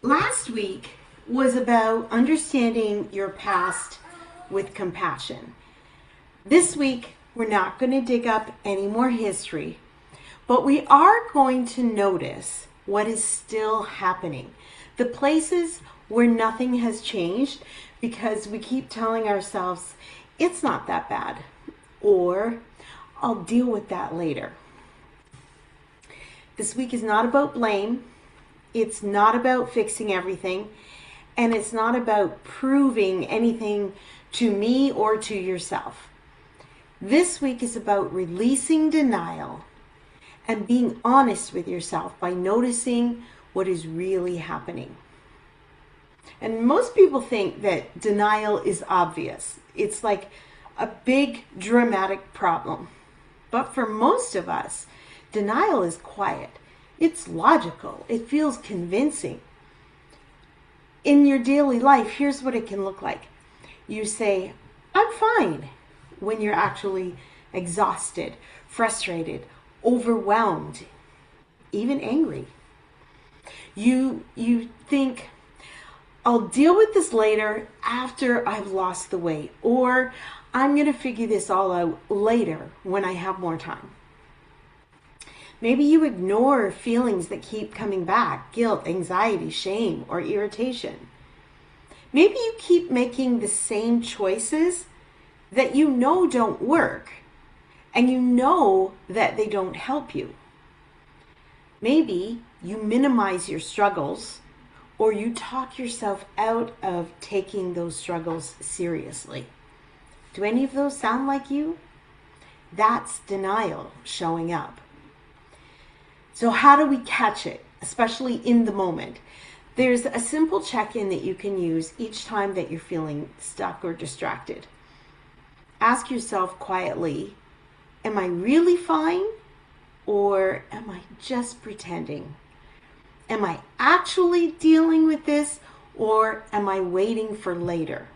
Last week was about understanding your past with compassion. This week, we're not going to dig up any more history, but we are going to notice what is still happening. The places where nothing has changed because we keep telling ourselves, it's not that bad, or I'll deal with that later. This week is not about blame. It's not about fixing everything, and it's not about proving anything to me or to yourself. This week is about releasing denial and being honest with yourself by noticing what is really happening. And most people think that denial is obvious. It's like a big dramatic problem. But for most of us, denial is quiet. It's logical. It feels convincing. In your daily life, here's what it can look like. You say, I'm fine, when you're actually exhausted, frustrated, overwhelmed, even angry. You think, I'll deal with this later after I've lost the weight, or I'm going to figure this all out later when I have more time. Maybe you ignore feelings that keep coming back, guilt, anxiety, shame, or irritation. Maybe you keep making the same choices that you know don't work, and you know that they don't help you. Maybe you minimize your struggles, or you talk yourself out of taking those struggles seriously. Do any of those sound like you? That's denial showing up. So how do we catch it, especially in the moment? There's a simple check-in that you can use each time that you're feeling stuck or distracted. Ask yourself quietly, am I really fine, or am I just pretending? Am I actually dealing with this, or am I waiting for later?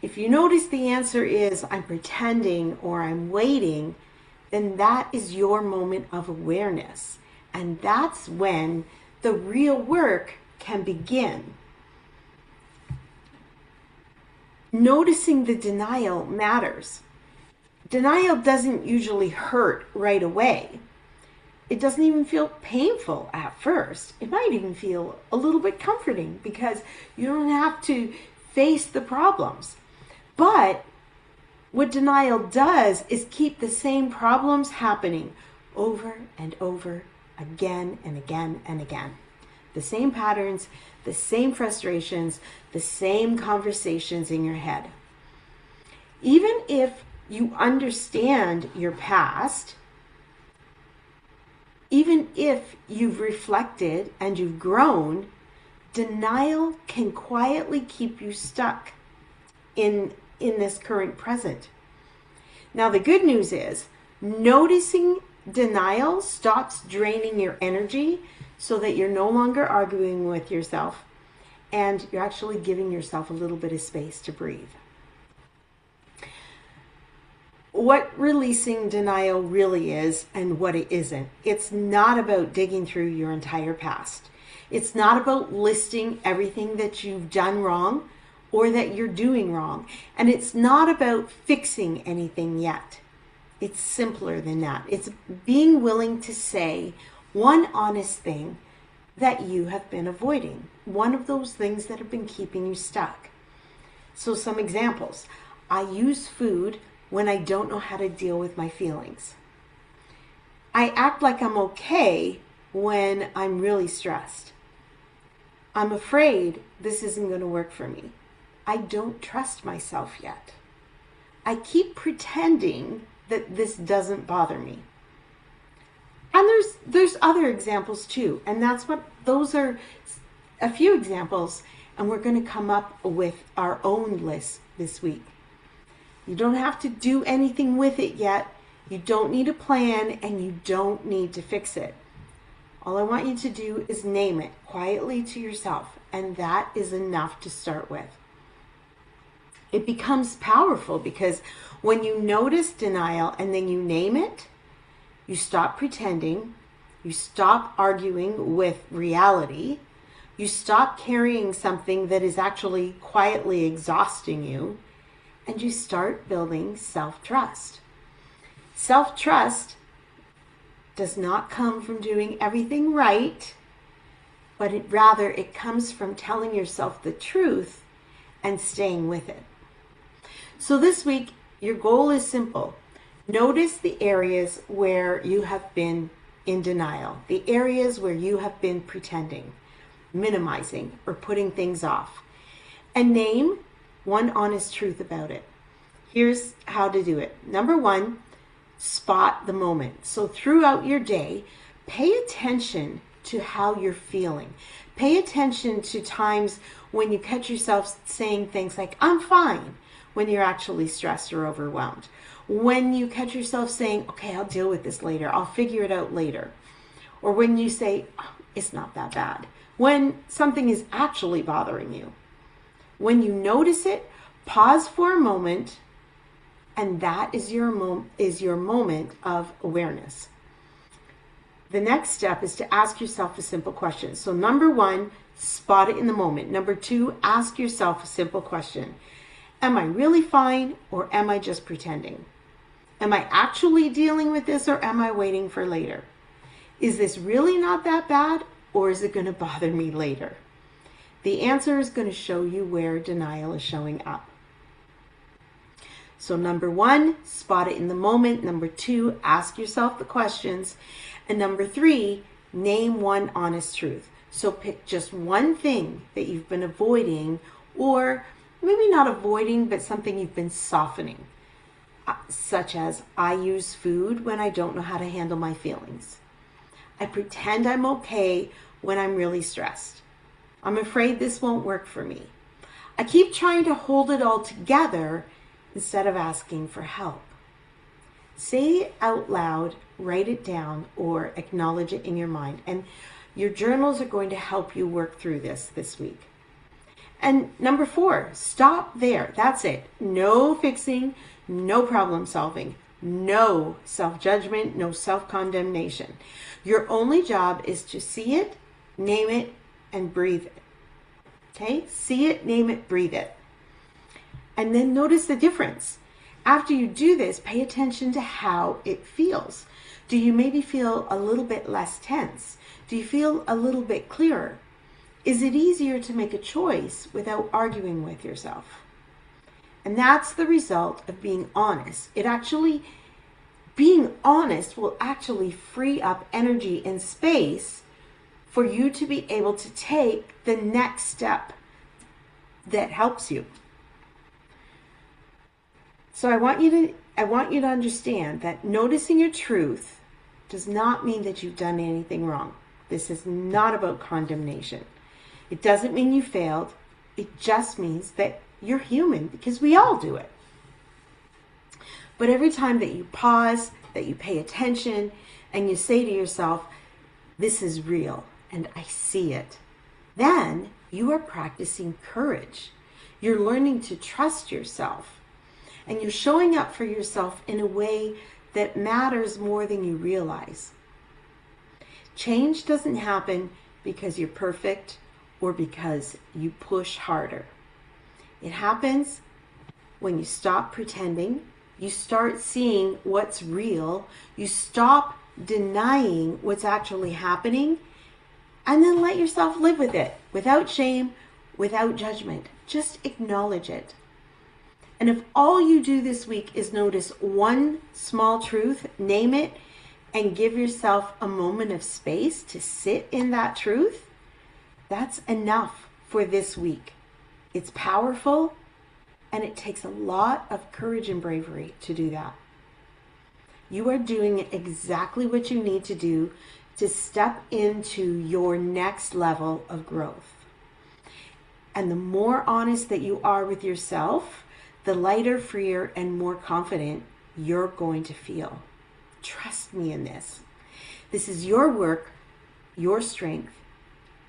If you notice the answer is I'm pretending or I'm waiting, then that is your moment of awareness. And that's when the real work can begin. Noticing the denial matters. Denial doesn't usually hurt right away. It doesn't even feel painful at first. It might even feel a little bit comforting because you don't have to face the problems. But what denial does is keep the same problems happening over and over again and again and again. The same patterns, the same frustrations, the same conversations in your head. Even if you understand your past, even if you've reflected and you've grown, denial can quietly keep you stuck in this current present. Now, the good news is noticing denial stops draining your energy so that you're no longer arguing with yourself and you're actually giving yourself a little bit of space to breathe. What releasing denial really is and what it isn't. It's not about digging through your entire past. It's not about listing everything that you've done wrong or that you're doing wrong. And it's not about fixing anything yet. It's simpler than that. It's being willing to say one honest thing that you have been avoiding. One of those things that have been keeping you stuck. So some examples. I use food when I don't know how to deal with my feelings. I act like I'm okay when I'm really stressed. I'm afraid this isn't going to work for me. I don't trust myself yet. I keep pretending that this doesn't bother me. And there's other examples too. And those are a few examples, and we're going to come up with our own list this week. You don't have to do anything with it yet. You don't need a plan, and you don't need to fix it. All I want you to do is name it quietly to yourself, and that is enough to start with. It becomes powerful because when you notice denial and then you name it, you stop pretending, you stop arguing with reality, You stop carrying something that is actually quietly exhausting you, and you start building self-trust. Self-trust does not come from doing everything right, but rather it comes from telling yourself the truth and staying with it. So this week, your goal is simple. Notice the areas where you have been in denial, the areas where you have been pretending, minimizing, or putting things off, and name one honest truth about it. Here's how to do it. Number one, spot the moment. So throughout your day, pay attention to how you're feeling. Pay attention to times when you catch yourself saying things like, I'm fine, when you're actually stressed or overwhelmed. When you catch yourself saying, okay, I'll deal with this later, I'll figure it out later. Or when you say, oh, it's not that bad. When something is actually bothering you. When you notice it, pause for a moment, and that is your moment of awareness. The next step is to ask yourself a simple question. So number one, spot it in the moment. Number two, ask yourself a simple question. Am I really fine, or am I just pretending? Am I actually dealing with this, or am I waiting for later? Is this really not that bad, or is it going to bother me later? The answer is going to show you where denial is showing up. So number one, spot it in the moment. Number two, ask yourself the questions. And number three, name one honest truth. So pick just one thing that you've been avoiding, or maybe not avoiding, but something you've been softening. Such as, I use food when I don't know how to handle my feelings. I pretend I'm okay when I'm really stressed. I'm afraid this won't work for me. I keep trying to hold it all together instead of asking for help. Say it out loud, write it down, or acknowledge it in your mind. And your journals are going to help you work through this week. And number four, stop there. That's it. No fixing, no problem solving, no self-judgment, no self-condemnation. Your only job is to see it, name it, and breathe it. Okay? See it, name it, breathe it. And then notice the difference. After you do this, pay attention to how it feels. Do you maybe feel a little bit less tense? Do you feel a little bit clearer? Is it easier to make a choice without arguing with yourself? And that's the result of being honest. Being honest will actually free up energy and space for you to be able to take the next step that helps you. So I want you to understand that noticing your truth does not mean that you've done anything wrong. This is not about condemnation. It doesn't mean you failed. It just means that you're human, because we all do it. But every time that you pause, that you pay attention, and you say to yourself, this is real, and I see it, then you are practicing courage. You're learning to trust yourself. And you're showing up for yourself in a way that matters more than you realize. Change doesn't happen because you're perfect or because you push harder. It happens when you stop pretending, you start seeing what's real, you stop denying what's actually happening, and then let yourself live with it without shame, without judgment. Just acknowledge it. And if all you do this week is notice one small truth, name it, and give yourself a moment of space to sit in that truth, that's enough for this week. It's powerful, and it takes a lot of courage and bravery to do that. You are doing exactly what you need to do to step into your next level of growth. And the more honest that you are with yourself, the lighter, freer, and more confident you're going to feel. Trust me in this. This is your work, your strength,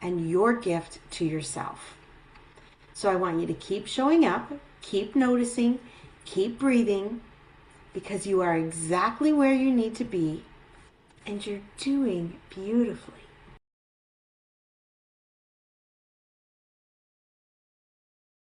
and your gift to yourself. So I want you to keep showing up, keep noticing, keep breathing, because you are exactly where you need to be, and you're doing beautifully.